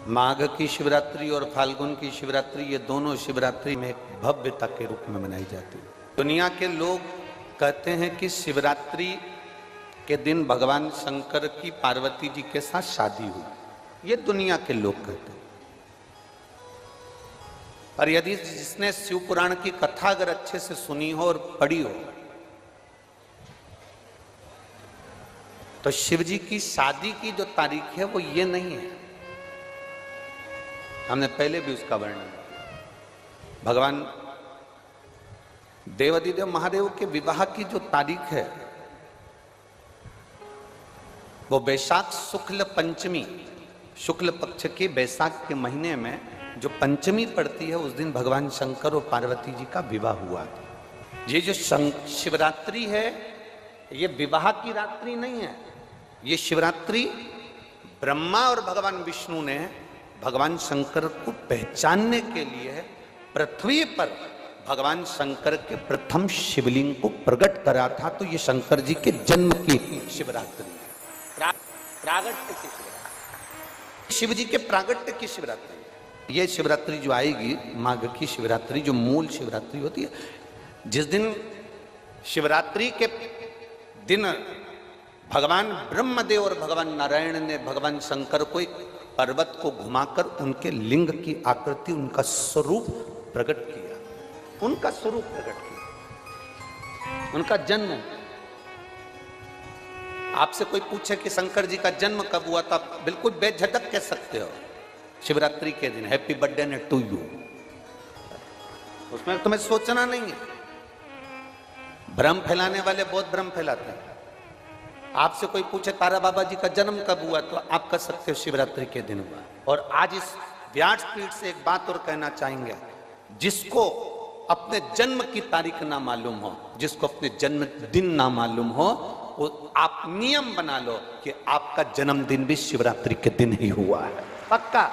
माघ की शिवरात्रि और फाल्गुन की शिवरात्रि, ये दोनों शिवरात्रि में एक भव्यता के रूप में मनाई जाती है। दुनिया के लोग कहते हैं कि शिवरात्रि के दिन भगवान शंकर की पार्वती जी के साथ शादी हुई, ये दुनिया के लोग कहते हैं। पर यदि जिसने शिव पुराण की कथा अगर अच्छे से सुनी हो और पढ़ी हो, तो शिव जी की शादी की जो तारीख है वो ये नहीं है। हमने पहले भी उसका वर्णन किया। भगवान देवाधिदेव महादेव के विवाह की जो तारीख है वो बैसाख शुक्ल पंचमी, शुक्ल पक्ष के बैसाख के महीने में जो पंचमी पड़ती है, उस दिन भगवान शंकर और पार्वती जी का विवाह हुआ। ये जो शिवरात्रि है, ये विवाह की रात्रि नहीं है। ये शिवरात्रि ब्रह्मा और भगवान विष्णु ने भगवान शंकर को पहचानने के लिए पृथ्वी पर भगवान शंकर के प्रथम शिवलिंग को प्रकट करा था। तो ये शंकर जी के जन्म की शिवरात्रि है, प्रागट्य की शिवरात्रि, शिव जी के प्रागट्य की शिवरात्रि। ये शिवरात्रि जो आएगी, माघ की शिवरात्रि, जो मूल शिवरात्रि होती है, जिस दिन शिवरात्रि के दिन भगवान ब्रह्मदेव और भगवान नारायण ने भगवान शंकर को एक पर्वत को घुमाकर उनके लिंग की आकृति, उनका स्वरूप प्रकट किया, उनका स्वरूप प्रकट किया, उनका जन्म। आपसे कोई पूछे कि शंकर जी का जन्म कब हुआ, तो आप बिल्कुल बेझिझक कह सकते हो शिवरात्रि के दिन, हैप्पी बर्थडे टू यू। उसमें तुम्हें सोचना नहीं है। भ्रम फैलाने वाले बहुत भ्रम फैलाते हैं। आपसे कोई पूछे तारा बाबा जी का जन्म कब हुआ, तो आप कह सकते हो शिवरात्रि के दिन हुआ। और आज इस व्यासपीठ से एक बात और कहना चाहेंगे, जिसको अपने जन्म की तारीख ना मालूम हो, जिसको अपने जन्मदिन ना मालूम हो, वो आप नियम बना लो कि आपका जन्मदिन भी शिवरात्रि के दिन ही हुआ है, पक्का।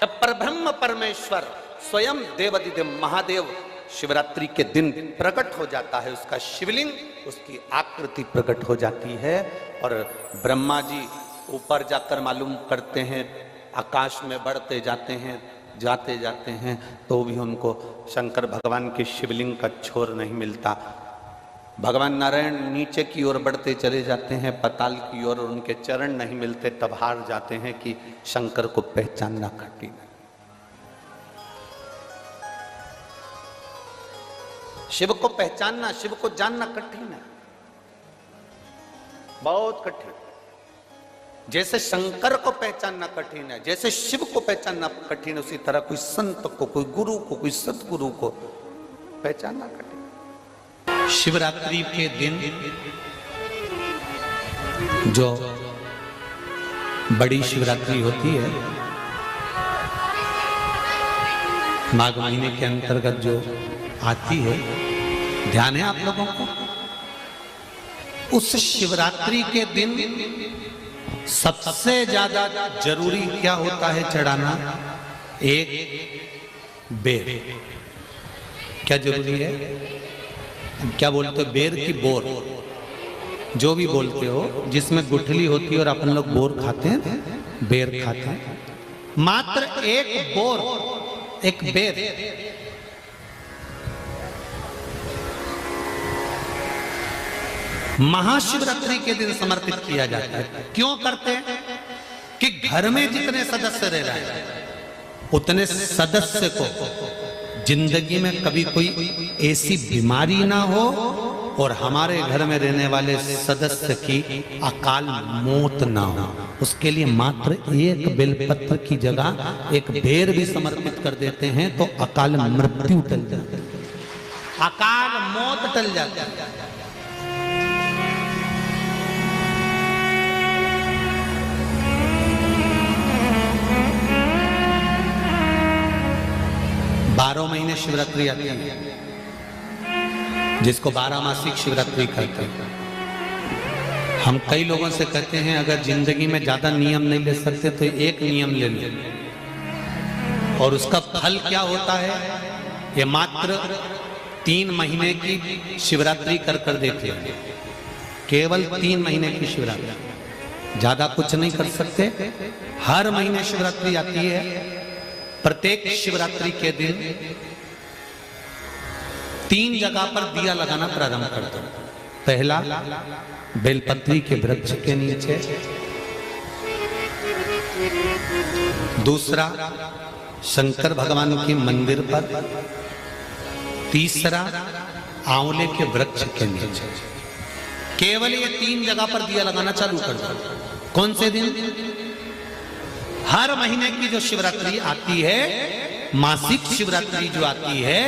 जब परब्रह्म परमेश्वर स्वयं देवाधिदेव महादेव शिवरात्रि के दिन प्रकट हो जाता है, उसका शिवलिंग, उसकी आकृति प्रकट हो जाती है। और ब्रह्मा जी ऊपर जाकर मालूम करते हैं, आकाश में बढ़ते जाते हैं, जाते जाते हैं, तो भी उनको शंकर भगवान के शिवलिंग का छोर नहीं मिलता। भगवान नारायण नीचे की ओर बढ़ते चले जाते हैं, पाताल की ओर, और उनके चरण नहीं मिलते, तब हार जाते हैं कि शंकर को पहचानना कठिन है। शिव को पहचानना, शिव को जानना कठिन है, बहुत कठिन। जैसे शंकर को पहचानना कठिन है, जैसे शिव को पहचानना कठिन है, उसी तरह कोई संत को, कोई गुरु को, कोई सतगुरु को पहचानना कठिन। शिवरात्रि के दिन जो बड़ी शिवरात्रि होती है, माघ महीने के अंतर्गत जो आती है, ध्यान है आप लोगों को, उस शिवरात्रि के दिन सबसे ज्यादा जरूरी क्या होता है चढ़ाना? एक बेर। क्या जरूरी है? क्या बोलते हो, बेर की बोर, जो भी बोलते हो, जिसमें गुठली होती है और अपन लोग बोर खाते हैं, बेर खाते हैं। मात्र एक बोर, एक बेर महाशिवरात्रि के दिन समर्पित किया जाता है। क्यों करते हैं? कि घर में जितने सदस्य रह रहे हैं, उतने सदस्य को जिंदगी में कभी कोई ऐसी बीमारी ना हो और हमारे घर में रहने वाले सदस्य की अकाल मौत ना हो। उसके लिए मात्र एक बेलपत्र की जगह एक बेर भी समर्पित कर देते हैं, तो अकाल मृत्यु टल जाती है, अकाल मौत टल जाती है। बारह महीने शिवरात्रि आती है, जिसको 12 मासिक शिवरात्रि कहते हैं। हम कई लोगों से कहते हैं, अगर जिंदगी में ज्यादा नियम नहीं ले सकते तो एक नियम ले लो, और उसका फल क्या होता है? ये मात्र 3 महीने की शिवरात्रि कर देते हैं, केवल 3 महीने की शिवरात्रि। ज्यादा कुछ नहीं कर सकते। हर महीने शिवरात्रि आती है। प्रत्येक शिवरात्रि के दिन 3 जगह पर दिया लगाना प्रारंभ कर दो। पहला, बेलपत्री के वृक्ष के नीचे। दूसरा, शंकर भगवान के मंदिर पर। तीसरा, आंवले के वृक्ष के नीचे। केवल ये 3 जगह पर दिया लगाना चालू कर दो। कौन से दिन? हर महीने की जो शिवरात्रि आती है, मासिक शिवरात्रि जो आती है,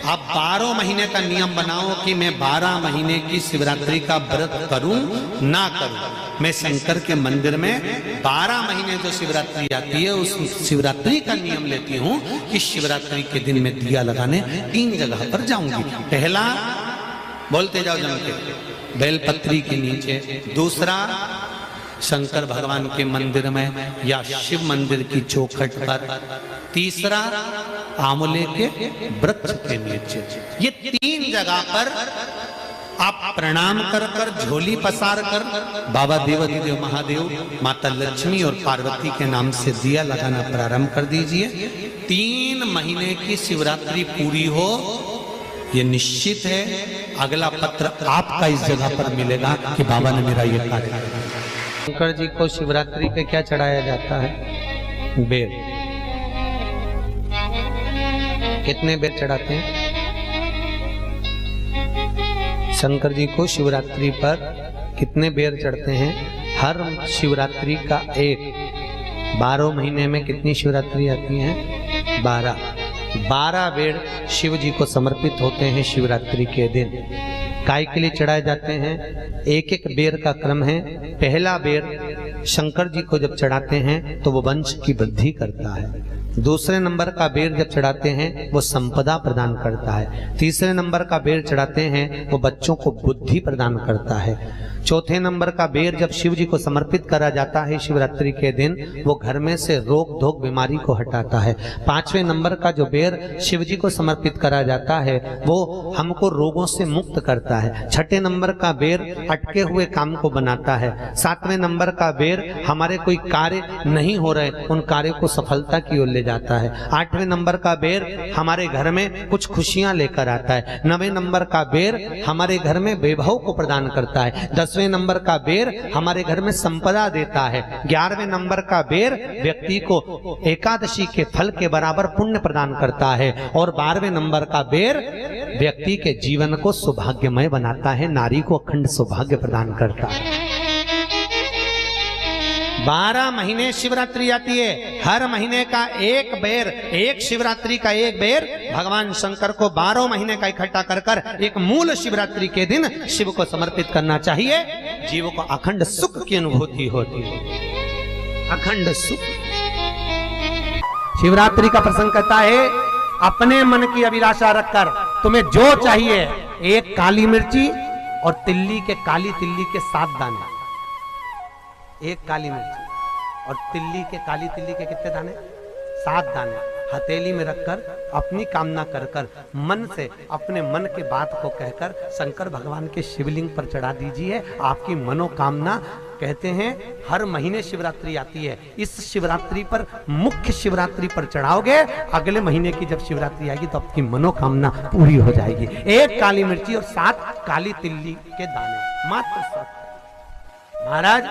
आप 12 महीने का नियम बनाओ कि मैं 12 महीने की शिवरात्रि का व्रत करूं ना करूं। मैं शंकर के मंदिर में 12 महीने जो शिवरात्रि आती है, उस शिवरात्रि का नियम लेती हूं कि शिवरात्रि के दिन मैं दिया लगाने 3 जगह पर जाऊंगी। पहला, बोलते जाओ जम के, बेलपत्री के नीचे। दूसरा, शंकर भगवान के मंदिर में या शिव मंदिर की चौखट पर। तीसरा, आंवले के वृक्ष के नीचे। ये 3 जगह पर आप प्रणाम कर कर, झोली पसार कर बाबा देवाधिदेव महादेव, माता लक्ष्मी और पार्वती के नाम से दिया लगाना प्रारंभ कर दीजिए। 3 महीने की शिवरात्रि पूरी हो, ये निश्चित है अगला पत्र आपका इस जगह पर मिलेगा कि बाबा ने मेरा ये कार्य किया। शंकर जी को शिवरात्रि पे क्या चढ़ाया जाता है? बेर। कितने बेर चढ़ाते हैं? शंकर जी को शिवरात्रि पर कितने बेर चढ़ते हैं? हर शिवरात्रि का एक। 12 महीने में कितनी शिवरात्रि आती हैं? 12 बेर शिव जी को समर्पित होते हैं शिवरात्रि के दिन। काय के लिए चढ़ाए जाते हैं? एक एक बेर का क्रम है। पहला बेर शंकर जी को जब चढ़ाते हैं तो वो वंश की वृद्धि करता है। दूसरे नंबर का बेर जब चढ़ाते हैं वो संपदा प्रदान करता है। तीसरे नंबर का बेर चढ़ाते हैं वो बच्चों को बुद्धि प्रदान करता है। चौथे नंबर का बेर जब शिव जी को समर्पित करा जाता है शिवरात्रि के दिन, वो घर में से रोग धोक बीमारी को हटाता है। 5वें नंबर का जो बेर शिव जी को समर्पित करा जाता है वो हमको रोगों से मुक्त करता है। 6ठे नंबर का बेर अटके हुए काम को बनाता है। 7वें नंबर का बेर हमारे कोई कार्य नहीं हो रहे उन कार्यों को सफलता की ओर ले जाता है। 8वें नंबर का बेर हमारे घर में कुछ खुशियां लेकर आता है। 9वें नंबर का बेर हमारे घर में वैभव को प्रदान करता है। 10वें नंबर का बेर हमारे घर में संपदा देता है। 11वें नंबर का बेर व्यक्ति को एकादशी के फल के बराबर पुण्य प्रदान करता है। और 12वें नंबर का बेर व्यक्ति के जीवन को सौभाग्यमय बनाता है, नारी को अखंड सौभाग्य प्रदान करता है। 12 महीने शिवरात्रि आती है। हर महीने का एक बेर, एक शिवरात्रि का एक बेर भगवान शंकर को 12 महीने का इकट्ठा कर कर एक मूल शिवरात्रि के दिन शिव को समर्पित करना चाहिए। जीव को अखंड सुख की अनुभूति होती है, अखंड सुख। शिवरात्रि का प्रसंग कहता है अपने मन की अभिलाषा रखकर तुम्हें जो चाहिए, एक काली मिर्ची और तिल्ली के, काली तिल्ली के 7 दाने। एक काली मिर्ची और तिल्ली के, काली तिल्ली के कितने दाने? 7 दाने हथेली में रखकर अपनी कामना कर कर मन से अपने मन के बात को कहकर शंकर भगवान के शिवलिंग पर चढ़ा दीजिए। आपकी मनोकामना, कहते हैं हर महीने शिवरात्रि आती है, इस शिवरात्रि पर, मुख्य शिवरात्रि पर चढ़ाओगे, अगले महीने की जब शिवरात्रि आएगी तो आपकी मनोकामना पूरी हो जाएगी। एक काली मिर्ची और 7 काली तिल्ली के दाने, मात्र 7। महाराज,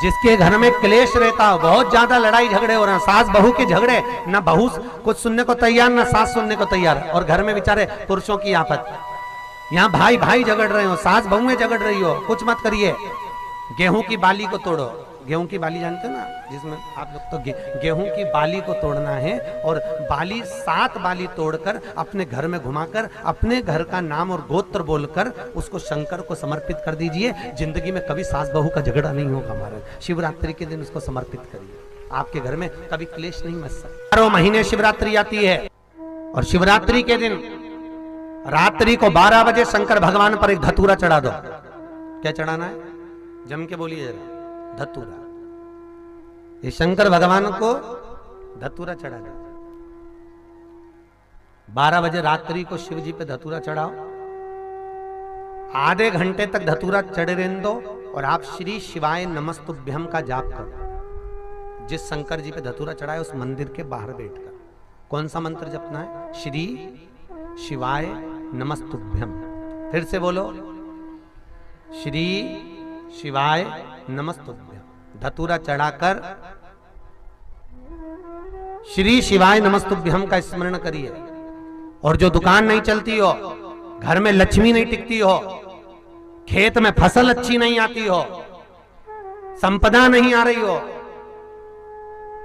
जिसके घर में क्लेश रहता हो, बहुत ज्यादा लड़ाई झगड़े हो रहे हैं, सास बहू के झगड़े, ना बहू कुछ सुनने को तैयार ना सास सुनने को तैयार, और घर में बेचारे पुरुषों की आफत, यहाँ भाई भाई झगड़ रहे हो, सास बहुएं झगड़ रही हो, कुछ मत करिए। गेहूं की बाली को तोड़ो। गेहूं की बाली जानते हो ना, जिसमें आप लोग तो गेहूं की बाली को तोड़ना है, और बाली 7 बाली तोड़कर अपने घर में घुमाकर अपने घर का नाम और गोत्र बोलकर उसको शंकर को समर्पित कर दीजिए। जिंदगी में कभी सास बहू का झगड़ा नहीं होगा। हमारे शिवरात्रि के दिन उसको समर्पित करिए, आपके घर में कभी क्लेश नहीं मच सकता। 12 महीने शिवरात्रि आती है, और शिवरात्रि के दिन रात्रि को 12 बजे शंकर भगवान पर एक धतूरा चढ़ा दो। क्या चढ़ाना है? जम के बोलिए जरा। धतूरा। ये शंकर भगवान को धतूरा चढ़ा दो। 12 बजे रात्रि को शिव जी पे धतूरा चढ़ाओ। आधे घंटे तक धतूरा चढ़े रहने दो, और आप श्री शिवाय नमस्तुभ्यम का जाप करो। जिस शंकर जी पे धतूरा चढ़ाए उस मंदिर के बाहर बैठकर कौन सा मंत्र जपना है? श्री शिवाय नमस्तुभ्यम। फिर से बोलो, श्री शिवाय नमस्तुभ्यम। धतूरा चढ़ाकर श्री शिवाय नमस्तुभ्यम का स्मरण करिए। और जो दुकान नहीं चलती हो, घर में लक्ष्मी नहीं टिकती हो, खेत में फसल अच्छी नहीं आती हो, संपदा नहीं आ रही हो,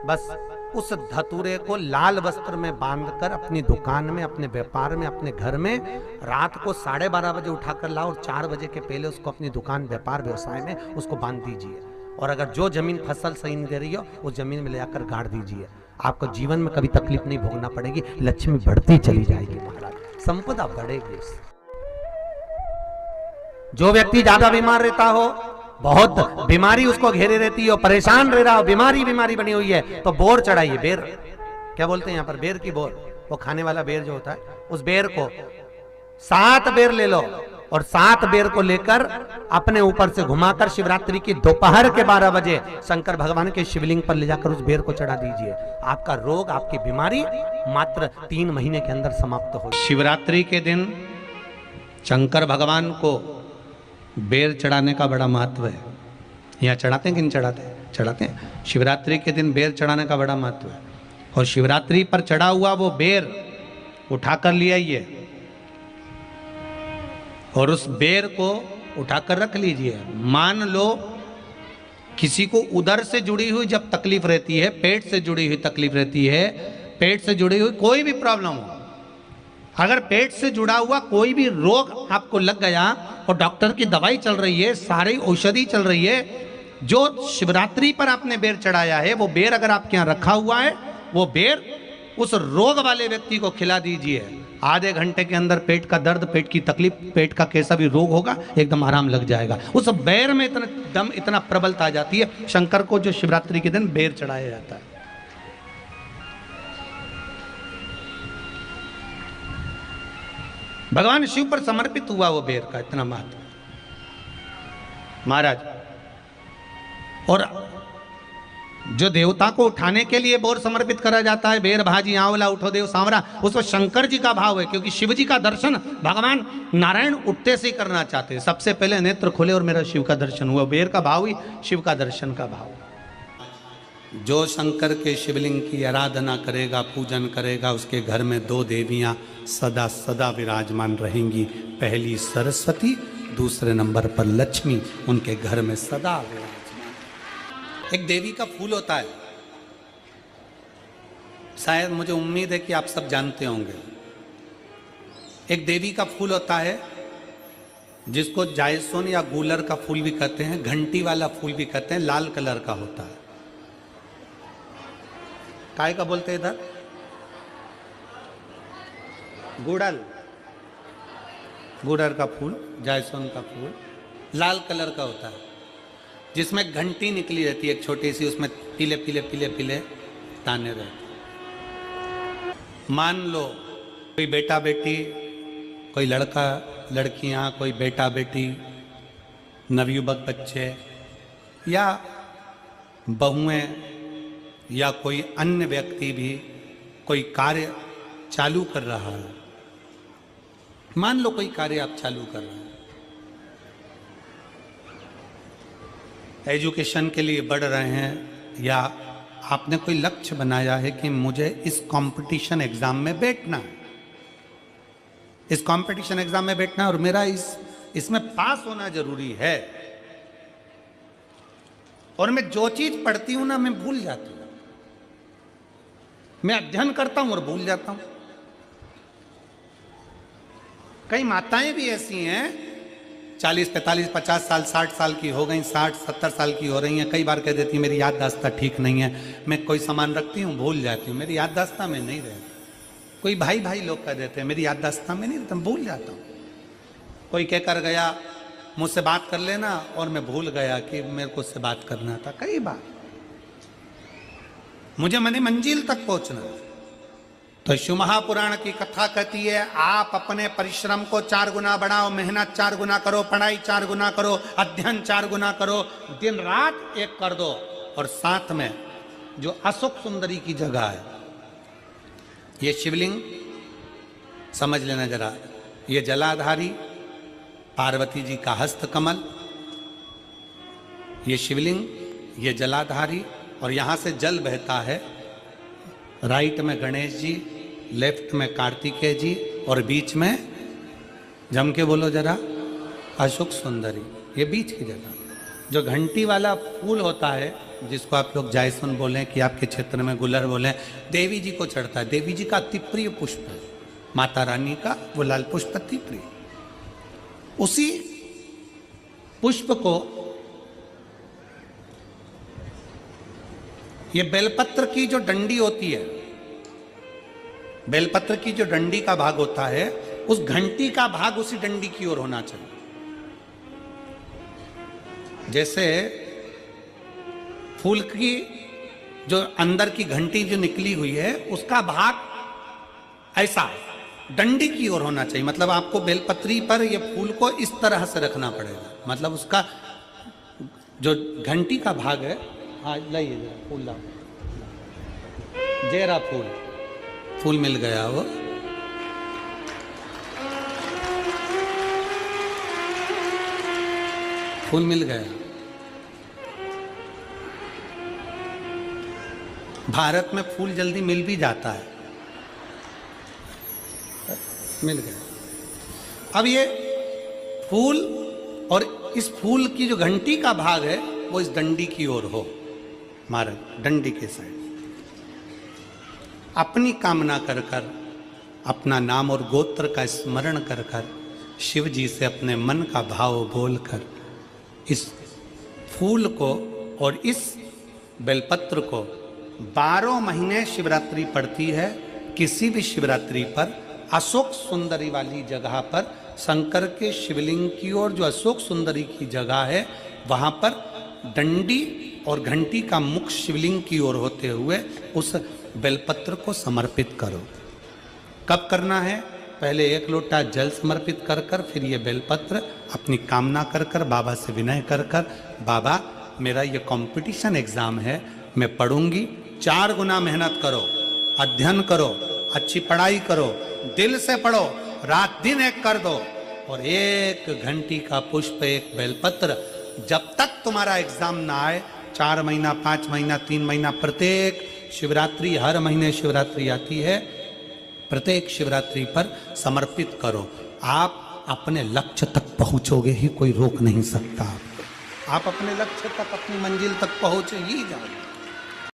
बस उस धतूरे को लाल वस्त्र में बांधकर अपनी दुकान में, अपने व्यापार में, अपने घर में रात को 12:30 बजे उठाकर लाओ और 4 बजे के पहले उसको अपनी दुकान, व्यापार, व्यवसाय में उसको बांध दीजिए। और अगर जो जमीन फसल सही नहीं दे रही हो उस जमीन में ले जाकर गाड़ दीजिए। आपको जीवन में कभी तकलीफ नहीं भोगना पड़ेगी, लक्ष्मी बढ़ती चली जाएगी महाराज, संपदा बढ़ेगी। जो व्यक्ति ज्यादा बीमार रहता हो, बहुत बीमारी उसको घेरे रहती हो, परेशान रह रहा हो, बीमारी बनी हुई है, तो बोर चढ़ाइए। बेर क्या बोलते हैं यहाँ पर? बेर की बोर, वो खाने वाला बेर जो होता है, उस बेर को 7 बेर ले लो और 7 बेर को लेकर अपने ऊपर से घुमाकर शिवरात्रि की दोपहर के 12 बजे शंकर भगवान के शिवलिंग पर ले जाकर उस बेर को चढ़ा दीजिए। आपका रोग, आपकी बीमारी मात्र 3 महीने के अंदर समाप्त हो। शिवरात्रि के दिन शंकर भगवान को बेर चढ़ाने का बड़ा महत्व है। यहाँ चढ़ाते हैं कि नहीं चढ़ाते? चढ़ाते हैं। शिवरात्रि के दिन बेर चढ़ाने का बड़ा महत्व है। और शिवरात्रि पर चढ़ा हुआ वो बेर उठाकर ले आइए और उस बेर को उठाकर रख लीजिए। मान लो किसी को उदर से जुड़ी हुई जब तकलीफ रहती है, पेट से जुड़ी हुई तकलीफ रहती है, पेट से जुड़ी हुई कोई भी प्रॉब्लम हो, अगर पेट से जुड़ा हुआ कोई भी रोग आपको लग गया और डॉक्टर की दवाई चल रही है, सारी औषधि चल रही है, जो शिवरात्रि पर आपने बेर चढ़ाया है वो बेर अगर आपके यहाँ रखा हुआ है, वो बेर उस रोग वाले व्यक्ति को खिला दीजिए। आधे घंटे के अंदर पेट का दर्द, पेट की तकलीफ, पेट का कैसा भी रोग होगा एकदम आराम लग जाएगा। उस बेर में इतना दम, इतना प्रबलता आ जाती है शंकर को जो शिवरात्रि के दिन बेर चढ़ाया जाता है। भगवान शिव पर समर्पित हुआ वो बेर का इतना महत्व महाराज। और जो देवता को उठाने के लिए बोर समर्पित करा जाता है, बेर भाजी आंवला उठो देव सांवरा, उसमें शंकर जी का भाव है, क्योंकि शिव जी का दर्शन भगवान नारायण उठते से ही करना चाहते हैं। सबसे पहले नेत्र खोले और मेरा शिव का दर्शन हुआ। बेर का भाव ही शिव का दर्शन का भाव। जो शंकर के शिवलिंग की आराधना करेगा, पूजन करेगा, उसके घर में 2 देवियां सदा सदा विराजमान रहेंगी। पहली सरस्वती, दूसरे नंबर पर लक्ष्मी उनके घर में सदा विराजमान। एक देवी का फूल होता है, शायद मुझे उम्मीद है कि आप सब जानते होंगे। एक देवी का फूल होता है जिसको जायसोन या गूलर का फूल भी कहते हैं, घंटी वाला फूल भी कहते हैं, लाल कलर का होता है। काय का बोलते हैं इधर? गुड़ल, गुड़र का फूल, जायसोन का फूल लाल कलर का होता है, जिसमें घंटी निकली रहती है एक छोटी सी, उसमें पीले पीले पीले पीले ताने रहते। मान लो कोई बेटा बेटी, कोई लड़का लड़कियां, कोई बेटा बेटी, नवयुवक बच्चे या बहुएं या कोई अन्य व्यक्ति भी कोई कार्य चालू कर रहा है। मान लो कोई कार्य आप चालू कर रहे हैं, एजुकेशन के लिए बढ़ रहे हैं, या आपने कोई लक्ष्य बनाया है कि मुझे इस कंपटीशन एग्जाम में बैठना है, इस कंपटीशन एग्जाम में बैठना है और मेरा इसमें पास होना जरूरी है। और मैं जो चीज पढ़ती हूं ना, मैं भूल जाती हूं। मैं अध्ययन करता हूं और भूल जाता हूं। कई माताएं भी ऐसी हैं 40, 45, 50 साल, 60 साल की हो गई, 60, 70 साल की हो रही हैं। कई बार कह देती हैं मेरी याददाश्त ठीक नहीं है, मैं कोई सामान रखती हूँ भूल जाती हूँ, मेरी याददाश्त में नहीं रहती। कोई भाई भाई लोग कह देते हैं मेरी याददाश्त में नहीं रहता, भूल जाता हूँ। कोई कहकर गया मुझसे बात कर लेना और मैं भूल गया कि मेरे को उससे बात करना था। कई बार मुझे मने मंजिल तक पहुंचना, तो शिव महापुराण की कथा कहती है आप अपने परिश्रम को 4 गुना बढ़ाओ, मेहनत 4 गुना करो, पढ़ाई 4 गुना करो, अध्ययन 4 गुना करो, दिन रात एक कर दो। और साथ में जो अशोक सुंदरी की जगह है, ये शिवलिंग समझ लेना जरा, ये जलाधारी पार्वती जी का हस्त कमल, ये शिवलिंग, ये जलाधारी, और यहां से जल बहता है। राइट में गणेश जी, लेफ्ट में कार्तिकेय जी, और बीच में जम के बोलो जरा अशोक सुंदरी। ये बीच की जगह जो घंटी वाला फूल होता है, जिसको आप लोग जायसवन बोलें कि आपके क्षेत्र में गुलर बोलें, देवी जी को चढ़ता है। देवी जी का अति प्रिय पुष्प है, माता रानी का वो लाल पुष्प अति प्रिय। उसी पुष्प को ये बेलपत्र की जो डंडी होती है, बेलपत्र की जो डंडी का भाग होता है, उस घंटी का भाग उसी डंडी की ओर होना चाहिए। जैसे फूल की जो अंदर की घंटी जो निकली हुई है, उसका भाग ऐसा डंडी की ओर होना चाहिए। मतलब आपको बेलपत्री पर ये फूल को इस तरह से रखना पड़ेगा। मतलब उसका जो घंटी का भाग है, हाँ लाइए फूल लाओ, जेरा फूल मिल गया वो। फूल मिल गया। भारत में फूल जल्दी मिल भी जाता है, मिल गया। अब ये फूल और इस फूल की जो घंटी का भाग है वो इस डंडी की ओर हो, हमारे डंडी के साइड। अपनी कामना कर कर, अपना नाम और गोत्र का स्मरण कर कर, शिव जी से अपने मन का भाव बोलकर इस फूल को और इस बेलपत्र को 12 महीने शिवरात्रि पड़ती है। किसी भी शिवरात्रि पर अशोक सुंदरी वाली जगह पर, शंकर के शिवलिंग की ओर जो अशोक सुंदरी की जगह है, वहां पर डंडी और घंटी का मुख शिवलिंग की ओर होते हुए उस बेलपत्र को समर्पित करो। कब करना है? पहले 1 लोटा जल समर्पित कर कर, फिर ये बेलपत्र अपनी कामना कर कर, बाबा से विनय कर कर, बाबा मेरा ये कंपटीशन एग्जाम है, मैं पढ़ूंगी, 4 गुना मेहनत करो, अध्ययन करो, अच्छी पढ़ाई करो, दिल से पढ़ो, रात दिन एक कर दो, और 1 घंटी का पुष्प, 1 बेलपत्र, जब तक तुम्हारा एग्जाम ना आए, 4 महीना, 5 महीना, 3 महीना, प्रत्येक शिवरात्रि, हर महीने शिवरात्रि आती है, प्रत्येक शिवरात्रि पर समर्पित करो। आप अपने लक्ष्य तक पहुंचोगे ही, कोई रोक नहीं सकता। आप अपने लक्ष्य तक, अपनी मंजिल तक पहुंच ही जाओगे।